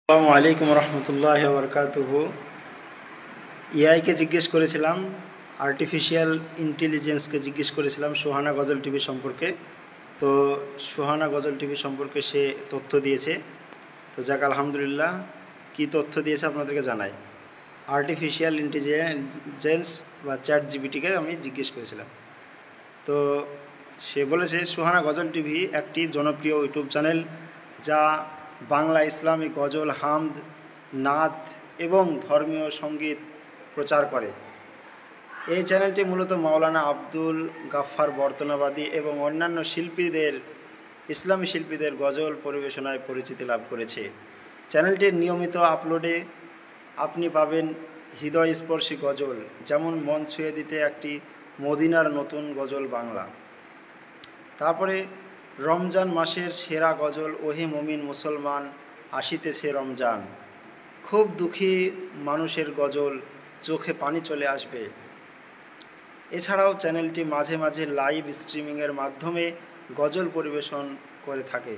আসসালামু আলাইকুম রহমতুল্লাহ বরকাতুহু। এআইকে জিজ্ঞেস করেছিলাম, আর্টিফিশিয়াল ইন্টেলিজেন্সকে জিজ্ঞেস করেছিলাম সোহানা গজল টিভি সম্পর্কে। তো সোহানা গজল টিভি সম্পর্কে সে তথ্য দিয়েছে। তো যাক আলহামদুলিল্লাহ, কি তথ্য দিয়েছে আপনাদেরকে জানাই। আর্টিফিশিয়াল ইন্টেলিজেন্স বা চ্যাট জিপিটিকে আমি জিজ্ঞেস করেছিলাম। তো সে বলেছে সোহানা গজল টিভি একটি জনপ্রিয় ইউটিউব চ্যানেল যা বাংলা ইসলামী গজল, হামদ, নাত এবং ধর্মীয় সঙ্গীত প্রচার করে। এই চ্যানেলটি মূলত মাওলানা আব্দুল গাফফার বর্তনাবাদী এবং অন্যান্য ইসলামী শিল্পীদের গজল পরিবেশনায় পরিচিতি লাভ করেছে। চ্যানেলটির নিয়মিত আপলোডে আপনি পাবেন হৃদয়স্পর্শী গজল, যেমন মন ছুঁয়ে দিতে একটি মদিনার নতুন গজল বাংলা। তারপরে রমজান মাসের সেরা গজল, ওহে মুমিন মুসলমান আসিতেছে রমজান, খুব দুঃখী মানুষের গজল, চোখে পানি চলে আসবে। এছাড়াও চ্যানেলটি মাঝে মাঝে লাইভ স্ট্রিমিংয়ের মাধ্যমে গজল পরিবেশন করে থাকে,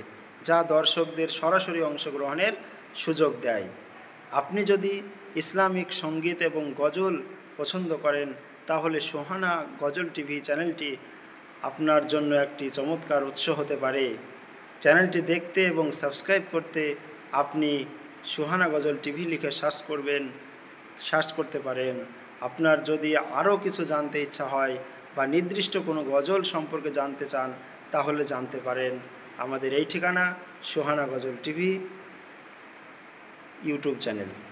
যা দর্শকদের সরাসরি অংশগ্রহণের সুযোগ দেয়। আপনি যদি ইসলামিক সঙ্গীত এবং গজল পছন্দ করেন তাহলে সোহানা গজল টিভি চ্যানেলটি আপনার জন্য একটি চমৎকার উৎস হতে পারে। চ্যানেলটি দেখতে এবং সাবস্ক্রাইব করতে আপনি সোহানা গজল টিভি লিখে সার্চ করতে পারেন। আপনার যদি আরও কিছু জানতে ইচ্ছা হয় বা নির্দিষ্ট কোনো গজল সম্পর্কে জানতে চান তাহলে জানতে পারেন। আমাদের এই ঠিকানা সোহানা গজল টিভি ইউটিউব চ্যানেল।